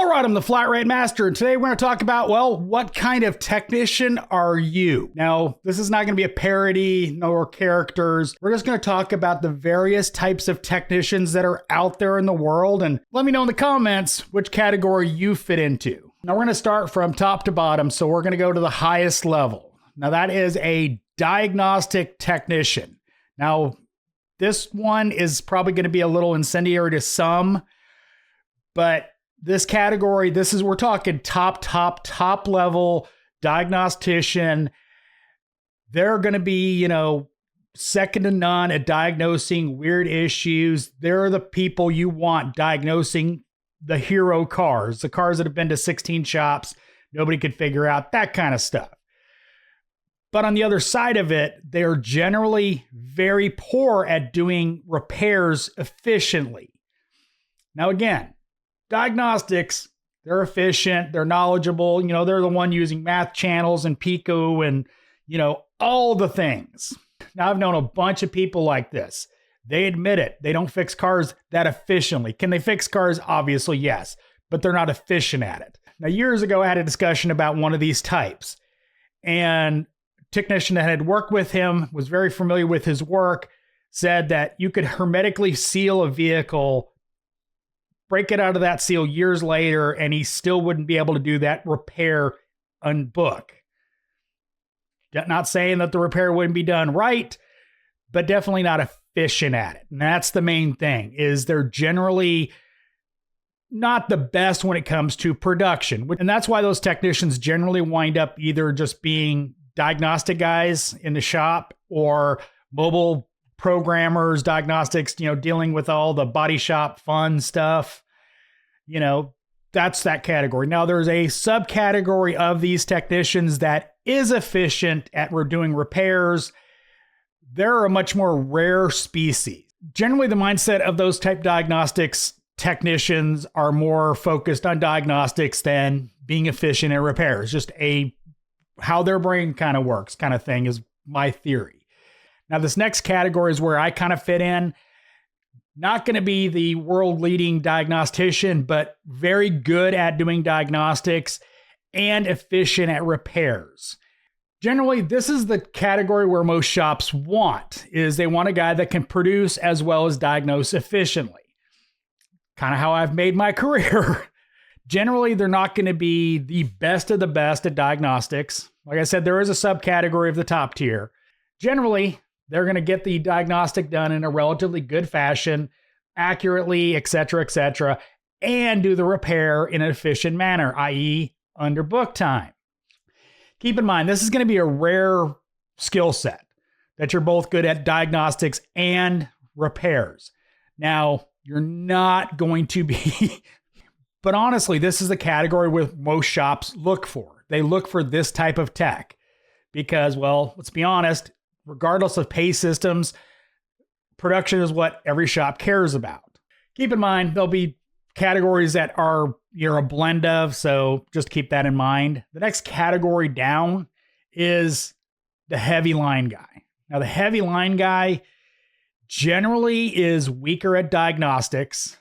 All right, I'm the Flat Rate Master, and today we're going to talk about, well, what kind of technician are you? Now, this is not going to be a parody, nor characters. We're just going to talk about the various types of technicians that are out there in the world, and let me know in the comments which category you fit into. Now, we're going to start from top to bottom, so we're going to go to the highest level. Now, that is a diagnostic technician. Now, this one is probably going to be a little incendiary to some, but this category, we're talking top level diagnostician. They're going to be, second to none at diagnosing weird issues. They're the people you want diagnosing the hero cars, the cars that have been to 16 shops, nobody could figure out, that kind of stuff. But on the other side of it, they're generally very poor at doing repairs efficiently. Now, again, diagnostics, they're efficient, they're knowledgeable, they're the one using math channels and Pico and, all the things. Now, I've known a bunch of people like this. They admit it. They don't fix cars that efficiently. Can they fix cars? Obviously, yes, but they're not efficient at it. Now, years ago, I had a discussion about one of these types, and a technician that had worked with him, was very familiar with his work, said that you could hermetically seal a vehicle, break it out of that seal years later, and he still wouldn't be able to do that repair unbook. Not saying that the repair wouldn't be done right, but definitely not efficient at it. And that's the main thing, is they're generally not the best when it comes to production. And that's why those technicians generally wind up either just being diagnostic guys in the shop or mobile programmers, diagnostics, dealing with all the body shop fun stuff. That's that category. Now, there's a subcategory of these technicians that is efficient at doing repairs. They're a much more rare species. Generally, the mindset of those type diagnostics technicians are more focused on diagnostics than being efficient at repairs. Just how their brain kind of works kind of thing is my theory. Now, this next category is where I kind of fit in. Not going to be the world-leading diagnostician, but very good at doing diagnostics and efficient at repairs. Generally, this is the category where most shops they want a guy that can produce as well as diagnose efficiently. Kind of how I've made my career. Generally, they're not going to be the best of the best at diagnostics. Like I said, there is a subcategory of the top tier. Generally, they're going to get the diagnostic done in a relatively good fashion, accurately, et cetera, and do the repair in an efficient manner, i.e. under book time. Keep in mind, this is going to be a rare skill set that you're both good at diagnostics and repairs. Now, you're not going to be, but honestly, this is the category where most shops look for. They look for this type of tech because, well, let's be honest, regardless of pay systems, production is what every shop cares about. Keep in mind, there'll be categories that you're a blend of, so just keep that in mind. The next category down is the heavy line guy. Now, the heavy line guy generally is weaker at diagnostics,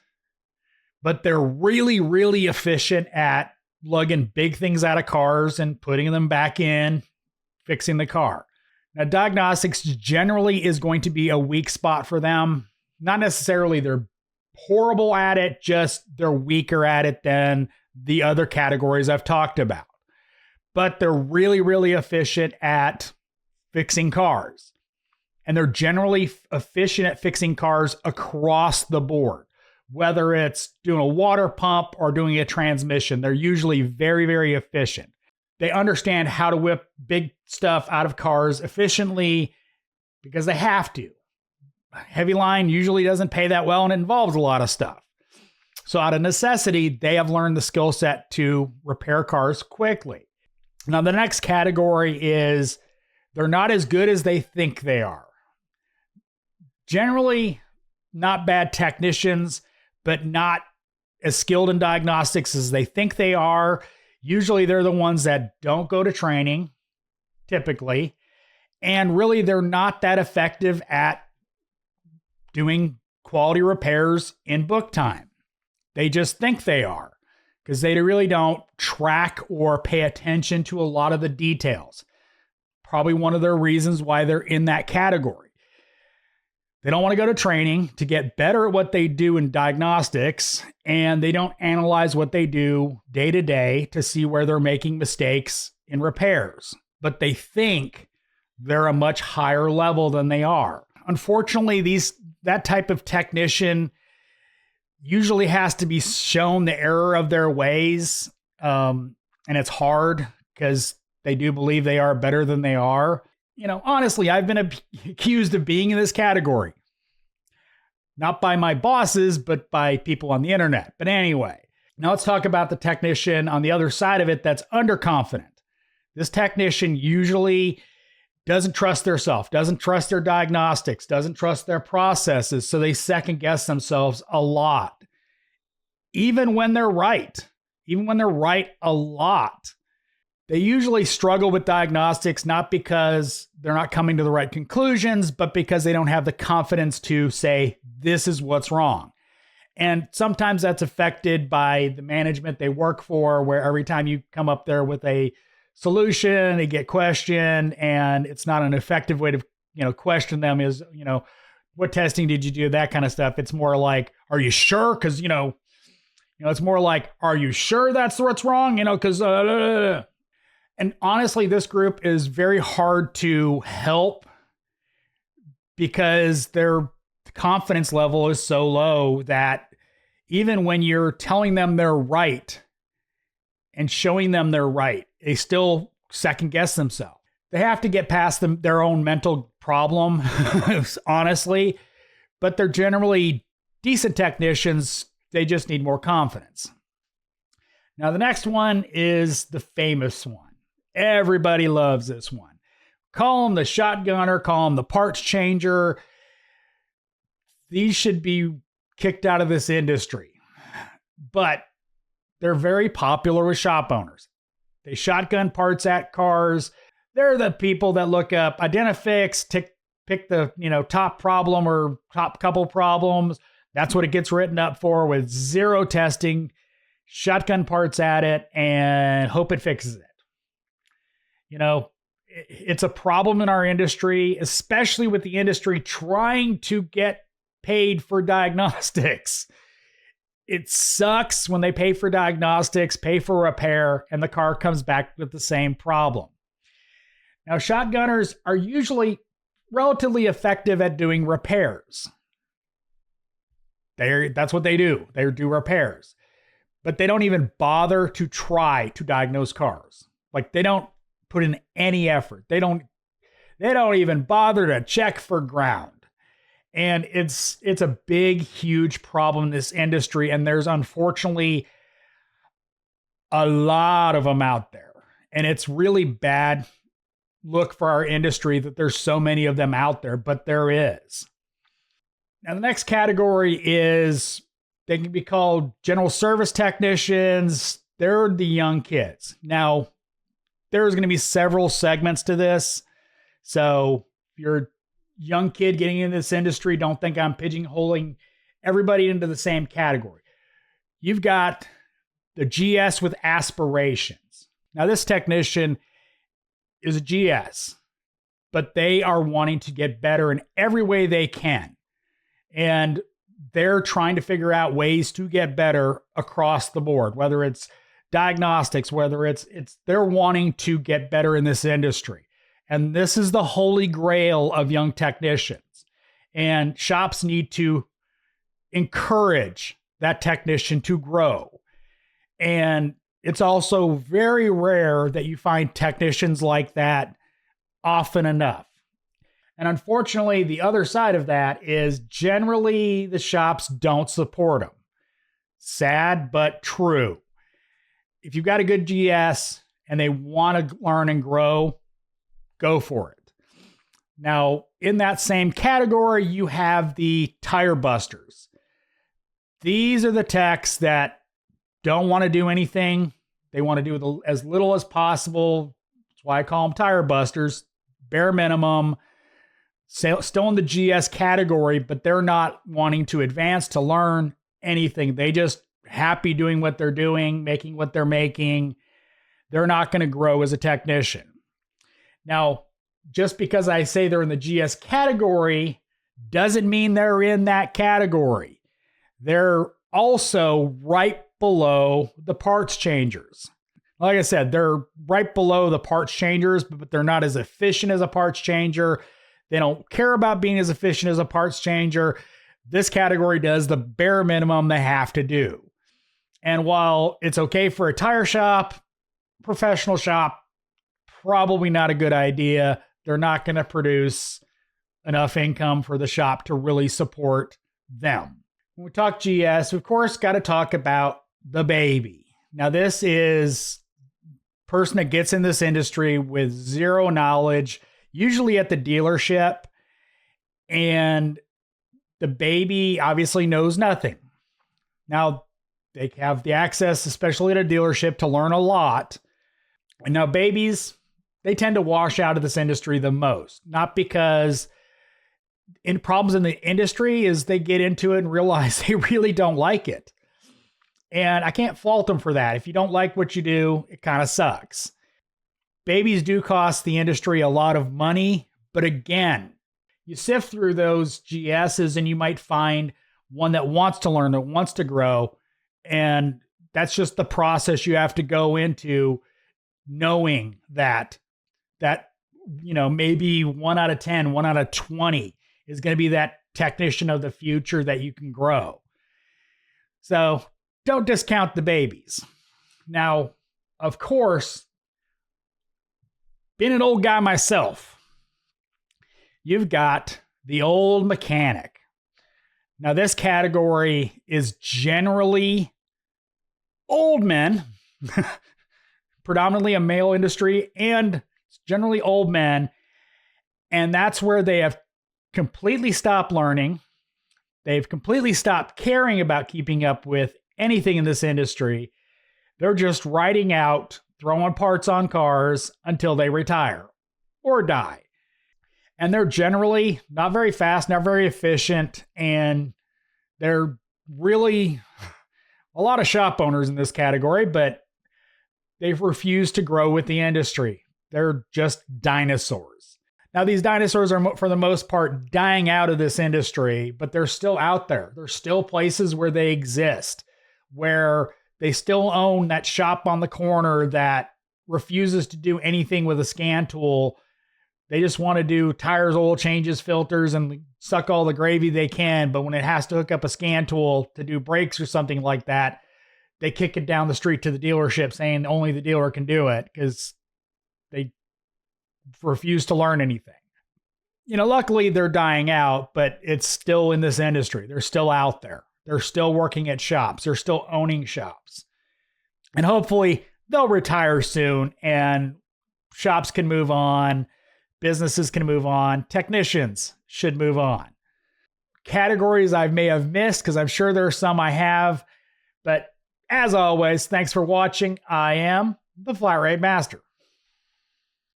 but they're really, really efficient at lugging big things out of cars and putting them back in, fixing the car. Now, diagnostics generally is going to be a weak spot for them. Not necessarily they're horrible at it, just they're weaker at it than the other categories I've talked about. But they're really, really efficient at fixing cars. And they're generally efficient at fixing cars across the board. Whether it's doing a water pump or doing a transmission, they're usually very, very efficient. They understand how to whip big stuff out of cars efficiently because they have to. Heavy line usually doesn't pay that well and it involves a lot of stuff. So out of necessity, they have learned the skill set to repair cars quickly. Now, the next category is they're not as good as they think they are. Generally, not bad technicians, but not as skilled in diagnostics as they think they are. Usually they're the ones that don't go to training, typically, and really they're not that effective at doing quality repairs in book time. They just think they are because they really don't track or pay attention to a lot of the details. Probably one of their reasons why they're in that category. They don't want to go to training to get better at what they do in diagnostics, and they don't analyze what they do day to day to see where they're making mistakes in repairs. But they think they're a much higher level than they are. Unfortunately, that type of technician usually has to be shown the error of their ways, and it's hard because they do believe they are better than they are. Honestly, I've been accused of being in this category. Not by my bosses, but by people on the internet. But anyway, now let's talk about the technician on the other side of it that's underconfident. This technician usually doesn't trust theirself, doesn't trust their diagnostics, doesn't trust their processes, so they second guess themselves a lot. Even when they're right a lot. They usually struggle with diagnostics, not because they're not coming to the right conclusions, but because they don't have the confidence to say, this is what's wrong. And sometimes that's affected by the management they work for, where every time you come up there with a solution, they get questioned, and it's not an effective way to, question them is, what testing did you do? That kind of stuff. It's more like, are you sure? Because, it's more like, are you sure that's what's wrong? Because, and honestly, this group is very hard to help because their confidence level is so low that even when you're telling them they're right and showing them they're right, they still second guess themselves. They have to get past their own mental problem, honestly, but they're generally decent technicians. They just need more confidence. Now, the next one is the famous one. Everybody loves this one. Call him the shotgunner, call him the parts changer. These should be kicked out of this industry. But they're very popular with shop owners. They shotgun parts at cars. They're the people that look up Identifix, pick the top problem or top couple problems. That's what it gets written up for, with zero testing. Shotgun parts at it and hope it fixes it. It's a problem in our industry, especially with the industry trying to get paid for diagnostics. It sucks when they pay for diagnostics, pay for repair, and the car comes back with the same problem. Now, shotgunners are usually relatively effective at doing repairs. That's what they do. They do repairs. But they don't even bother to try to diagnose cars. Like, they don't put in any effort. They don't even bother to check for ground. And it's a big, huge problem in this industry. And there's unfortunately a lot of them out there. And it's really bad look for our industry that there's so many of them out there, but there is. Now, the next category is, they can be called general service technicians. They're the young kids. Now, there's going to be several segments to this. So if you're a young kid getting into this industry, don't think I'm pigeonholing everybody into the same category. You've got the GS with aspirations. Now, this technician is a GS, but they are wanting to get better in every way they can. And they're trying to figure out ways to get better across the board, whether it's diagnostics, whether it's they're wanting to get better in this industry. And this is the holy grail of young technicians. And shops need to encourage that technician to grow. And it's also very rare that you find technicians like that often enough. And unfortunately, the other side of that is generally the shops don't support them. Sad, but true. If you've got a good GS and they want to learn and grow, go for it. Now, in that same category, you have the tire busters. These are the techs that don't want to do anything. They want to do as little as possible. That's why I call them tire busters. Bare minimum. Still in the GS category, but they're not wanting to advance to learn anything. They just happy doing what they're doing, making what they're making, they're not going to grow as a technician. Now, just because I say they're in the GS category doesn't mean they're in that category. They're also right below the parts changers. Like I said, they're right below the parts changers, but they're not as efficient as a parts changer. They don't care about being as efficient as a parts changer. This category does the bare minimum they have to do. And while it's okay for a tire shop, professional shop, probably not a good idea. They're not going to produce enough income for the shop to really support them. When we talk GS, of course, got to talk about the baby. Now, this is a person that gets in this industry with zero knowledge, usually at the dealership, and the baby obviously knows nothing. Now, they have the access, especially at a dealership, to learn a lot. And now babies, they tend to wash out of this industry the most. Not because problems in the industry is they get into it and realize they really don't like it. And I can't fault them for that. If you don't like what you do, it kind of sucks. Babies do cost the industry a lot of money. But again, you sift through those GSs and you might find one that wants to learn, that wants to grow. And that's just the process you have to go into, knowing that maybe 1 out of 10, 1 out of 20 is going to be that technician of the future that you can grow. So don't discount the babies. Now, of course, being an old guy myself, you've got the old mechanic. Now, this category is generally old men, predominantly a male industry, and it's generally old men. And that's where they have completely stopped learning. They've completely stopped caring about keeping up with anything in this industry. They're just riding out, throwing parts on cars until they retire or die. And they're generally not very fast, not very efficient, and they're really a lot of shop owners in this category, but they've refused to grow with the industry. They're just dinosaurs. Now, these dinosaurs are, for the most part, dying out of this industry, but they're still out there. There's still places where they exist, where they still own that shop on the corner that refuses to do anything with a scan tool. They just want to do tires, oil changes, filters, and suck all the gravy they can. But when it has to hook up a scan tool to do brakes or something like that, they kick it down the street to the dealership saying only the dealer can do it because they refuse to learn anything. Luckily they're dying out, but it's still in this industry. They're still out there. They're still working at shops. They're still owning shops. And hopefully they'll retire soon and shops can move on. Businesses can move on. Technicians should move on. Categories I may have missed because I'm sure there are some I have. But as always, thanks for watching. I am the Flat Rate Master.